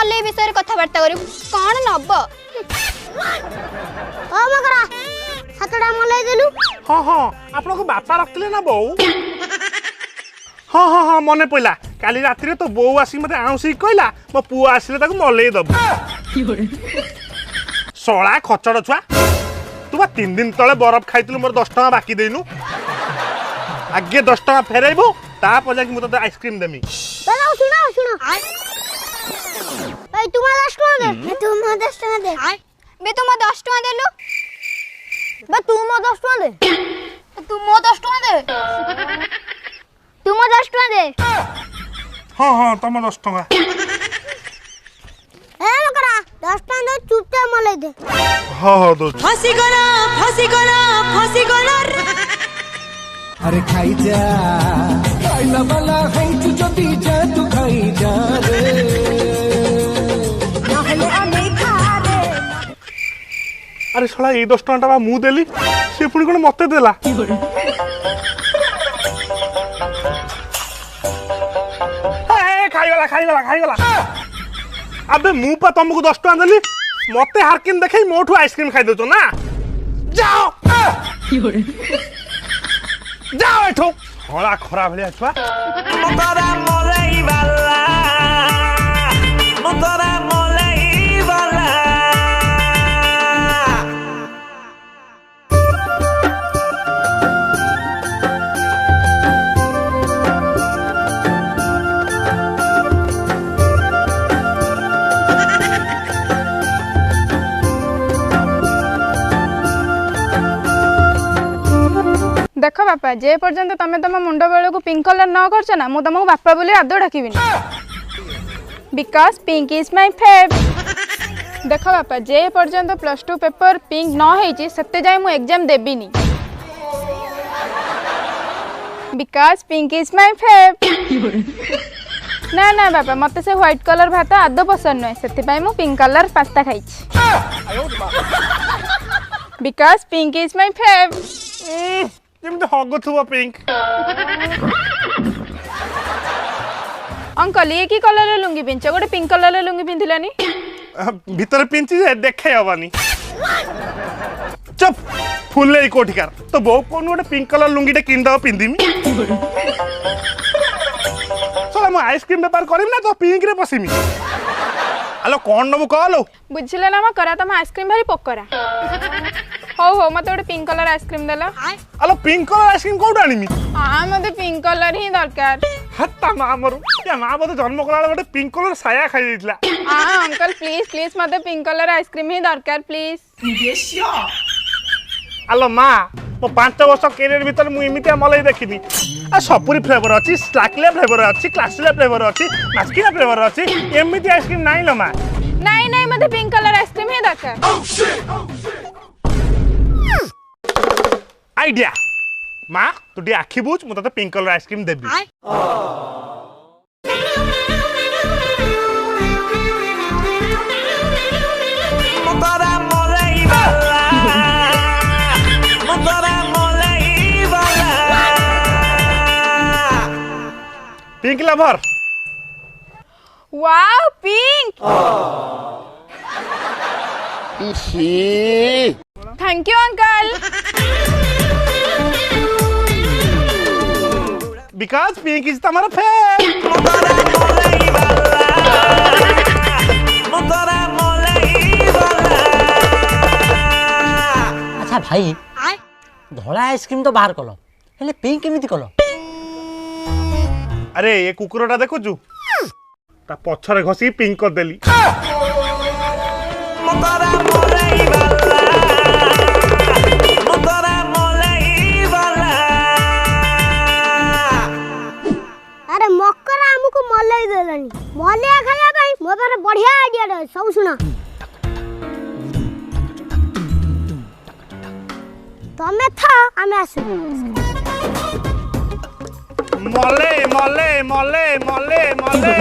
मलई विषय कथबार्ता करू कौन नब ओ मकरा सातटा मलई देलु। हाँ हाँ आपन को बापा रखले ना बो। हाँ हाँ हाँ मने पइला काली राति रे तो बो आसी मते आउसी कहला मो पुआ आसिले ताको मलई दब। सोळा खचड़ छुआ तू बा 3 दिन तले बरफ खाइतलु मोर 10 टका बाकी देनु आगे 10 टका फेराइबो ता पजा कि मते आइसक्रीम देमी। दादा सुनो सुनो ए तुम 10 टका दे तुम 10 टका दे बे तुम 10 टका देलु बे तुम 10 टका दे तुम 10 टका दे तुम 10 टका दे। हाँ हाँ तम 10 टका ए मकरा 10 टका दे चुपचाप मलई दे। हाँ हाँ दो फांसी गला अरे खाई जा खाइला वाला है तू जदी जा तू खाई जा रे नहले आने खा रे। अरे साला ये 10 टका मु देली से पुणी कोन मते देला। ए खाइगला अबे मु पा तुमको 10 टका देली मते हारकिन देखै मोठू आइसक्रीम खाइ देछो ना जाओ जाओ एठो होला खराब भलिया छुआ मोतरा मलाई वाला मोतरा मलाई वाला। देख बापा जे पर्यंत तमे तम मुंड बेल को पिंक कलर न करछ ना मु तुमको बापा बोली आदौ डाकिबिनी because pink is my fav. देख बापा जे पर्यंत +2 पेपर पिंक न हेची सत्ते जाय मु एग्जाम देबिनी because pink is my fav. ना ना बापा मते से व्हाइट कलर भात आदौ पसंद नय सेति पाई मु पिंक कलर पास्ता खाइछि because pink is my fav. जेमते हगथुबो पिंक। अंकल ये की कलर लुंगी पिंच गोटे पिंक कलर लुंगी पिंधिलानी भीतर पिंची देखे हबानी चुप फुले कोठिकार तो बो कोन गोटे पिंक कलर लुंगीटे किन दो पिंदिमी चलो मु आइसक्रीम व्यापार करिम ना तो पिंक रे पसिमी। हेलो कोन नबु कहलो बुझिले ना करा तुम आइसक्रीम भारी पकरा हो हो मत गोटे पिंक कलर आइसक्रीम देला। हेलो पिंक कलर आइसक्रीम कोड आनिमी हाँ मते पिंक कलर ही दरकार। हत्ता मा मरु या मा बते जन्म कला गोटे पिंक कलर साया खाइ दितला। हाँ अंकल प्लीज प्लीज मते पिंक कलर आइसक्रीम ही दरकार प्लीज। हेलो मा मो 5 वर्ष कैरियर भीतर मु इमितिया मलई देखिनी आ सपुरी फ्लेवर अछि स्लाकले फ्लेवर अछि क्लासले फ्लेवर अछि मास्किना फ्लेवर अछि एमिति आइसक्रीम नाही लो मा। नहीं नहीं मते पिंक कलर आइसक्रीम ही दरकार। आइडिया मा तू डी आखि बुझ मु तते पिंक कलर आइसक्रीम देबी। मोतरा मलाई वाला मोतरा मलाई वाला। Pink lover wow pink thank you uncle because pink is तमारा फेव। मोतरा मलाई वाला मोतरा मलाई वाला। अच्छा भाई धला आइसक्रीम तो बाहर कल हेले पिंक केमिति कल। अरे ये कुकुरटा देखुचु ता पछरे घसी पिंक कर देली। मोतरा मलाई वाला मोतरा मलाई वाला। अरे मकरा हमको मलई देलानी मलई खाया भाई मो पारे बढ़िया आइडिया रे सब सुना तमे था आमे आसु मले मले मले मले मले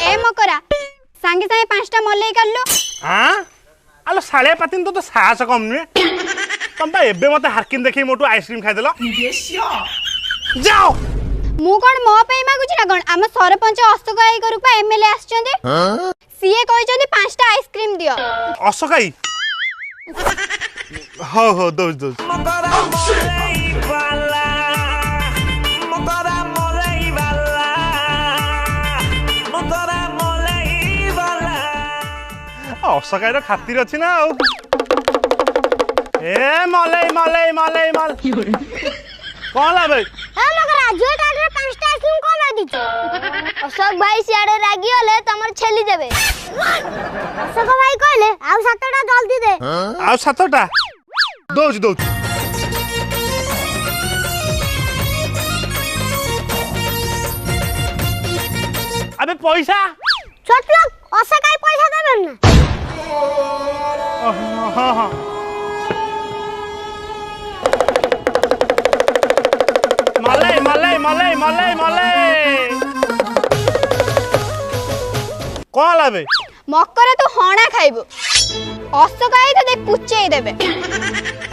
ए मकरा सांगे सांगे 5टा मलई करलो। हां आलो साले पातिन तो साहस कम नुए तुम बा एबे मते हारकिन देखि मोटू आइसक्रीम खाइ देलो जाओ मु कोन मो पे मागुची ना कौन आम सरपंच अशोक आई रूप एमएलए आछंती सीए कहछंती 5टा आइसक्रीम दियो अशोकाई हो हो दौज मकरा मलाई वाला मकरा मलाई वाला मकरा मलाई वाला अशोकाई खातिर अच्छी ना आउ ए मलाई मलाई मलाई मल कौन ला भाई ए मगर राजू टाटर 5टा आइसक्रीम कोन दिछ अशोक भाई सियाड़े रागी होले तमर छेली देबे अशोक भाई कहले आ 7टा जल्दी दे आ 7टा दौज अबे पैसा छोट लोग अशोक भाई पैसा देबे ना हाँ हाँ मलाई मलाई मलाई मलाई मलाई कौन ला बे मकरे तू हणा खाइबो अशोक भाई तो देख पुचे देबे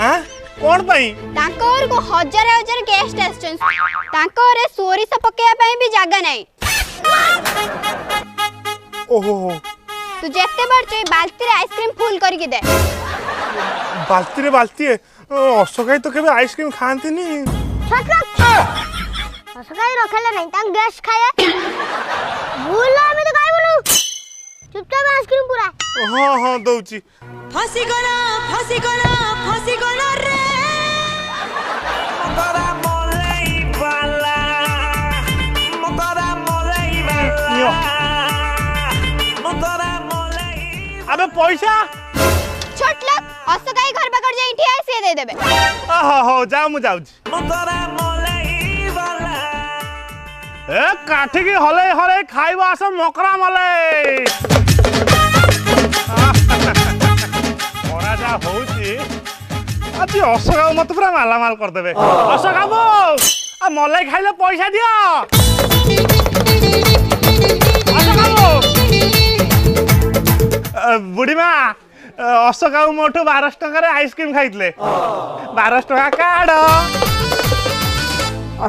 हां कौन पाई तांको और को हजार हजार गेस्ट आछन तांको रे सोरिस पकेया पई भी जागा नाही ओहो तू जेते बार चई बाल्टी रे आइसक्रीम फुल करके दे बाल्टी रे बाल्टी अशोकाई तो केबे आइसक्रीम खांती नी अशोकाई रखले नहीं तां गेस्ट खाए भूल हम तो खाइ बोलू चुपचाप आइसक्रीम पूरा हाँ हाँ दौची फसी गला रे मकरा मलाई वाला मकरा मलाई वाला मकरा मलाई अबे पैसा छोट लोग अशोकाई घर पकड़ जाई ठिया से दे देबे हो हो जा मु जाउची मकरा मलाई वाला ए काठी की हले हले खाइबो आस मकरा मलाई ओरा जा होउची আজি अशोक मत पूरा मालामाल कर देबे अशोक बाबू आ मलाई खाइले पैसा दियो अशोक बाबू बुढ़ी माँ अशोक बाबू मोठू 12 टंका रे आइसक्रीम खाइतले 12 टंका काढ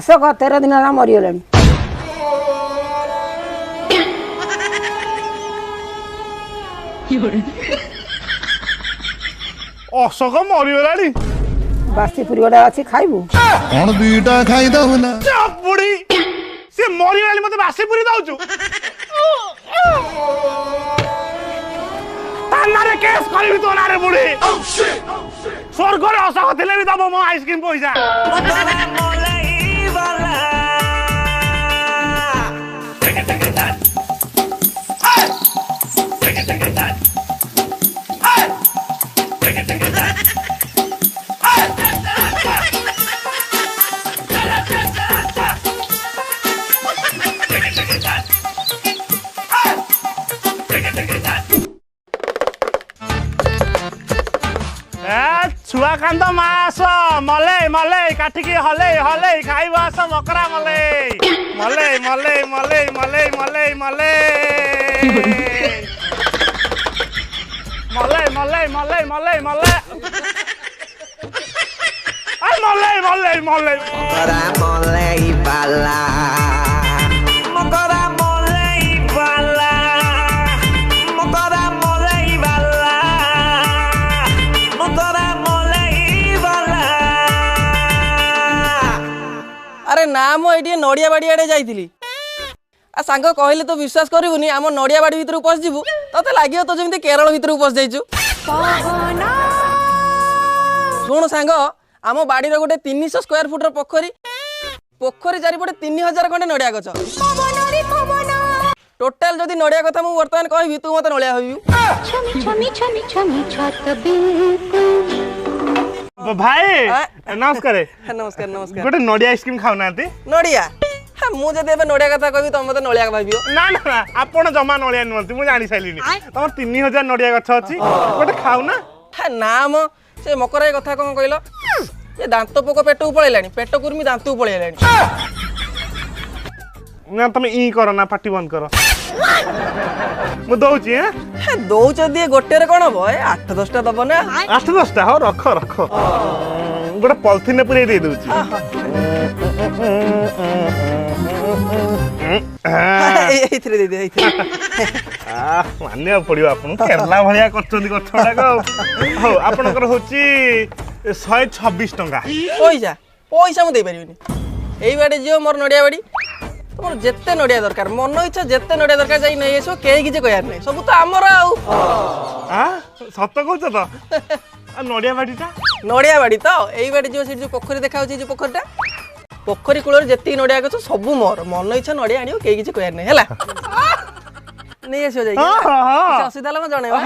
अशोक 13 दिन ना मरिगलानी अशोक मरिगलानी बासी पुरी गोटा अच्छी खाइबू कौन दुईटा खाई दऊ ना चुप बुढ़ी से मरिगलानी मते बासी पुरी दउचु तानारे केस करबी तो ना रे बुढ़ी स्वर्ग रे अशोक थिले भी दबो मो आइसक्रीम पैसा मकरा मलाई वाला छुआ कांद मास मले मले काटिकी हले हले खाइब आस मकरा मले मले मले मले मले मले मले मले मले मले मले मले मले मले मले मकरा मलाई वाला मकरा मलाई वाला मकरा मलाई वाला मकरा मलाई वाला अरे ना मो ये नड़िया बाड़ी आड़े जाइली आ सांग कहले तो विश्वास करिवुनी आम नड़िया बाड़ी भितर पस जीवु तते लागियो तो जमिति केरल भितर पस जाइछु सुन सांग आम बाड़ी गोटे 300 स्क्वायर फुट पोखरी पोखरी चारिपटे 3000 खंडे नड़िया गछ टोटाल जदि नड़िया कथा मु वर्तमान कहबी तू मते नड़िया हबियु भाई नमस्कार नमस्कार नमस्कार गोटे नड़िया आइसक्रीम खाऊ नांती नड़िया मु जदि एबे नड़िया कथा कहबी तुम मते नड़िया भाबियो ना ना आपण जमा नड़िया नुहंती मु जानि साइलिनी तमर 3000 नड़िया गछ अछि गोटे खाऊ ना ना म से मकराई कथा कौन कहल ये दांत पोक पेट पलैलानी पेट कुर्मी दांत पलैलानी ना तुम ई करो ना पार्टी बंद करो मु दउची हैं दौच दिए गोटे रे कोन हबो 8-10 टा दबो ना 8-10 टा हो रख रख गोटे पॉलिथिन पुरे दे दउची ଏଇଥିରେ ଦେଇଦେ ଏଇଥିରେ। ମାନିବାକୁ ପଡିବ ଆପଣଙ୍କୁ କେରଲା ଭଳିଆ କରିଛନ୍ତି ଗଛ ଗୁଡାକ। ହଉ ଆପଣଙ୍କର ହଉଛି 126 ଟଙ୍କା। ପଇସା ପଇସା ମୁଁ ଦେଇପାରିବିନି। ଏଇ ବାଟେ ଯିବ ମୋର ନଡ଼ିଆ ବାଡ଼ି, ତମର ଯେତେ ନଡ଼ିଆ ଦରକାର ମନ ଇଚ୍ଛା ଯେତେ ନଡ଼ିଆ ଦରକାର ଯାଇ ନେଇ ଆସିବ, କେହି କିଛି କହିବାର ନାହିଁ, ସବୁ ତ ଆମର। ଆଉ ସତ କହୁଛ ତ? ନଡ଼ିଆ ବାଡ଼ିଟା ନଡ଼ିଆ ବାଡ଼ି ତ ଏଇ ବାଟେ ଯିବ, ସେଠି ଯୋଉ ପୋଖରୀ ଦେଖାଯାଉଛି, ଯୋଉ ପୋଖରୀଟା, ପୋଖରୀ କୂଳରେ ଯେତିକି ନଡ଼ିଆ ଗଛ ସବୁ ମୋର, ମନ ଇଚ୍ଛା ନଡ଼ିଆ ଆଣିବ, କେହି କିଛି କହିବାର ନାହିଁ ହେଲା। ନେଇ ଆସିବ ଯାଇକି, କିଛି ଅସୁବିଧା ହେଲା ମୁଁ ଜଣେଇବ।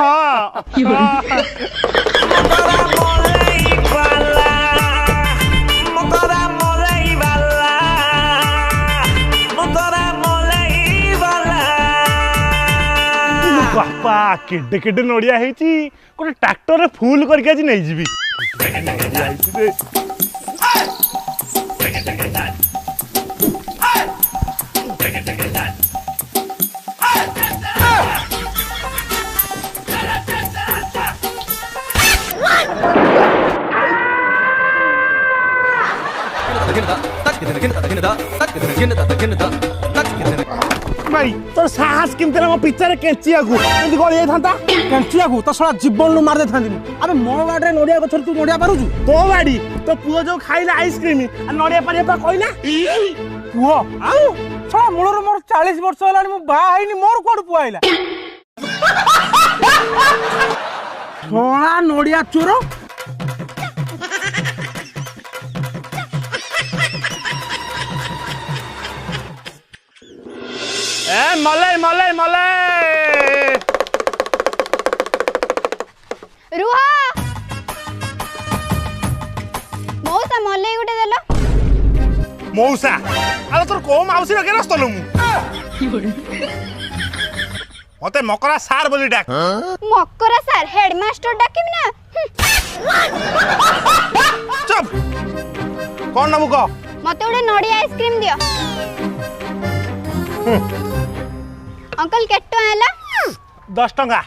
ବାପା କେଡେ କେଡେ ନଡ଼ିଆ ହେଇଛି, ଗୋଟେ ଟ୍ରାକ୍ଟରରେ ଫୁଲ କରିକି ଆଜି ନେଇଯିବି। भाई तोर साहस केमते ना मो पिचरे केचिया को एंदी गळी थांता କେଞ୍ଚିଆ କୁ ତ ଶଳା ଜୀବନରୁ ମାରି ଦେଇଥାନ୍ତିନି। ଆବେ ମୋ ବାଡ଼ିରେ ନଡ଼ିଆ ଗଛରେ ତୁ ନଡ଼ିଆ ପାରୁଛୁ? तो बाड़ी तो पुओ जो खाइला आइसक्रीम आ नडिया परिया पा कहला ପୁଅ ଆଉ ଶଳା ମୂଳରୁ ମୋର 40 ବର୍ଷ ହେଲାଣି, ମୁଁ ବାହା ହେଇନି, ମୋର କୁଆଡୁ ପୁଅ ଆଇଲା? ଶଳା ନଡ଼ିଆ ଚୋର। ए मले मले मले रुहा मौसा मले गुटे देलो मौसा अरे तोर को माउसी रखे रस्तलो मु मते मकरा सार बोली डाक मकरा सर हेडमास्टर डाकिम ना चुप कौन नबु को मते उडे नडिया आइसक्रीम दियो अंकल केट्टो आला 10 टंका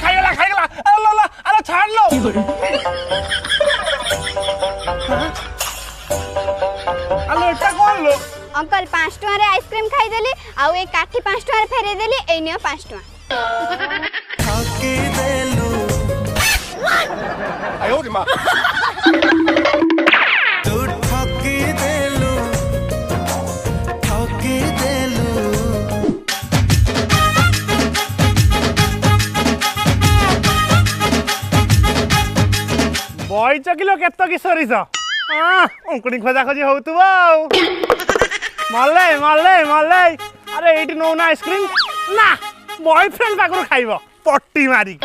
खाइला खाइला अरे छाड़ लो अरे एटा कौन लो अंकल 5 टका रे आइसक्रीम खाई देली आउ ए काठी 5 टका रे फेरे देली ए नियो 5 टका आयो रे मां तू ठकी देलू ठकी देलू बॉय चकिलो केत की सरीस उंकुड़ी खोजा खोजी होतुब मले मले मले अरे एटी नो ना आइसक्रीम ना बॉयफ्रेंड पाखरु खाइब पट्टी मारी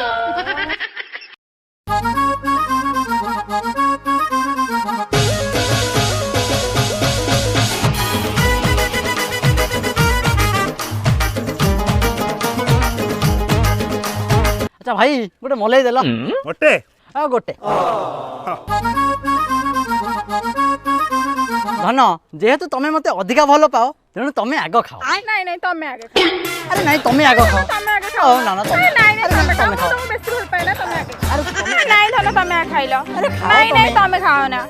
अच्छा भाई गोटे मलई देल गोटे गोटे धन जेहेतु तमें मते अधिका भल पाओ तेणु तमें आग खाओ नहीं नहीं तमें आगे अरे नहीं तमें आग खाओ तमें आगे खाओ ना ना तमें नहीं नहीं तमें खाओ खाओ तुम बेसी भल पाइला तमें आगे अरे नहीं धन तमें आगे खाइलो नहीं नहीं तमें खाओ ना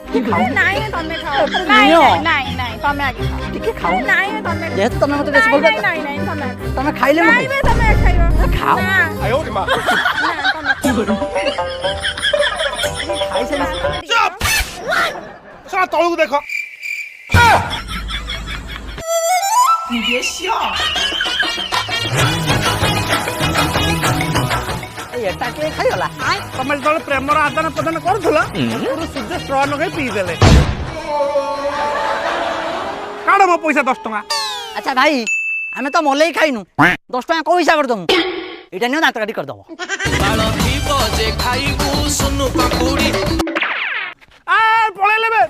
नहीं तमें खाओ नहीं नहीं नहीं तमें आगे खाओ टिके खाओ नहीं तमें जेहेतु तमें मते बेसी भल नहीं नहीं नहीं तमें आगे तमें खाइले नहीं बे तमें आगे खाइबो खाओ आयो रे मां खाई से चुप साला तळु देखो एटा के खाइला तमे जल प्रेमर आदान प्रदान करथला पुरो सुद्ध स्ट्रॉ नगे पी देले काढ मो पैसा 10 टका अच्छा भाई हमें तो मलई खाइनु 10 टका को हिसाब कर दमु एटा नियो दांत काटी कर दबो आ पळे लेबे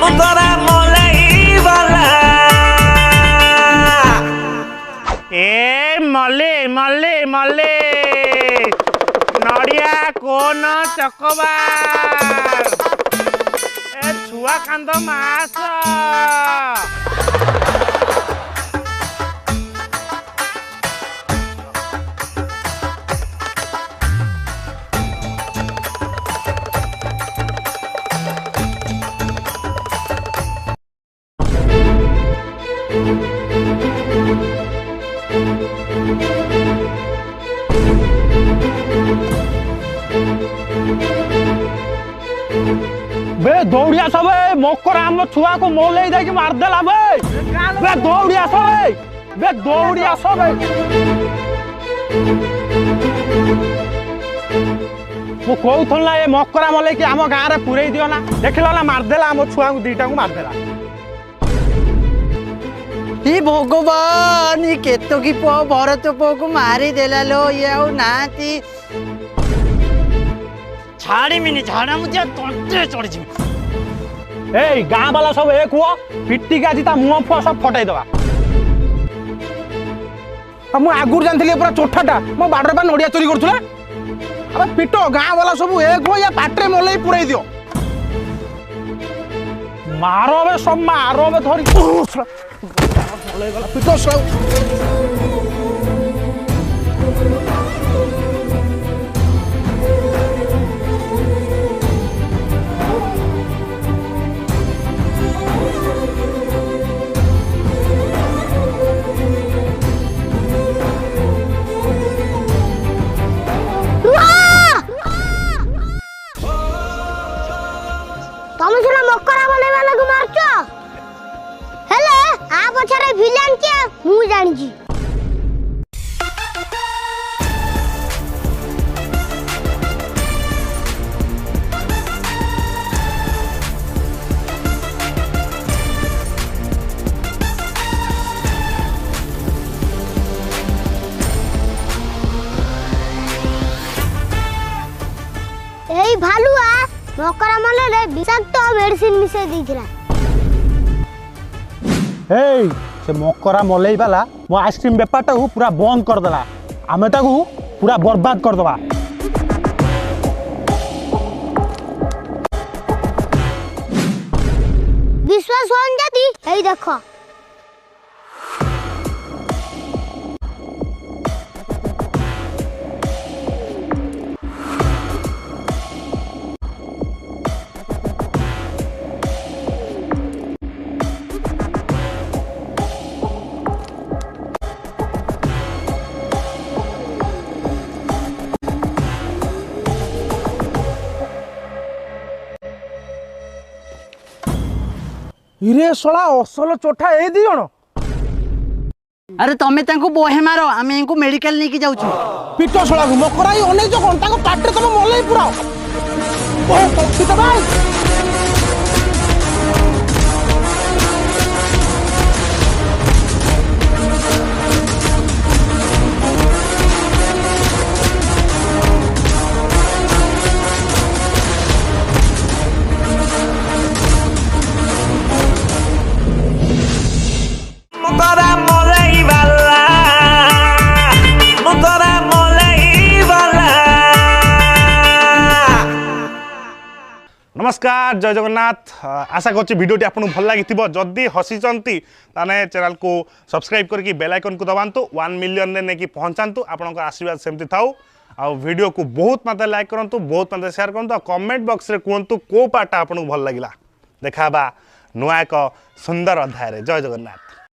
मुकरा मलाई वाला ए मले मले मले नड़िया कोन चकबार ए छुआ कांद मास बे दौड़िया सब मकर आम छुआ को मोले जाके मारदेला बे दौड़िया सब मु कहूथल ना ये मकरा मले कि आम गाँव में पुरई दियो ना देखल ना मारदेला आम छुआ को दीटा को मारदेला हे भगवान ये केतो की पुआ भरत पुआ को मारी देला लो ये आउ नाती छाड़ी मिनी झाड़ा मुझे तंत्रे चढ़ी जी ए गाँ वाला सब एक हुआ पिटी के आज मुह फुआ सब फटाई दवा मु आगुर जानथि पूरा चोठाटा मो बाडर पा नड़िया चोरी करथुला अबे पिटो गाँ वाला सब एक हो या पाटे मोले पुराई दियो मारो बे सब मारो बे धरी मोले गला पिटो सब ତମେ ସିନା ମକରା ବନେଇବା ଲାଗି ମାରୁଛ ହେଲେ ଆ ପଛରେ ଭିଲେନ କିଏ ମୁଁ ଜାଣିଛି ଏଇ ଭାଲୁଆ ମକରା ମଲେରେ ବିଷାକ୍ତ ମେଡିସିନ ମିଶେଇ ଦେଇଥିଲା ए से मकरा मलई वाला मो आइसक्रीम बेपारटा को पूरा बंद कर देला आमे ताकू पूरा बर्बाद कर दबा विश्वास होन जाती एई देखो इरे सोला असल चोठा ए दी जण अरे तमे तांको बोहे मारो आमे इनको मेडिकल लेके जाऊ छु पिटो सोला मकरा ई अने जो कोन ताको पाटे तम मलई पुरा ओ पिटा भाई मुतरा मलाई वाला मुतरा मलाई वाला नमस्कार जय जगन्नाथ आशा करछि वीडियोटी आपन भल लागि थिबो जदी हसिचंती ताने चैनल को सब्सक्राइब करके बेल आइकन को दबांतु 1 मिलियन ने नेकी पहुंचांतु आपनका आशीर्वाद सेमती थाउ आ वीडियो को बहुत मात्रा लाइक करंतु बहुत मात्रा शेयर करंतु आ कमेंट बॉक्स रे कहंतु को पाटा आपन भल लागिला देखाबा नुआ एक सुंदर अध्याय रे जय जगन्नाथ।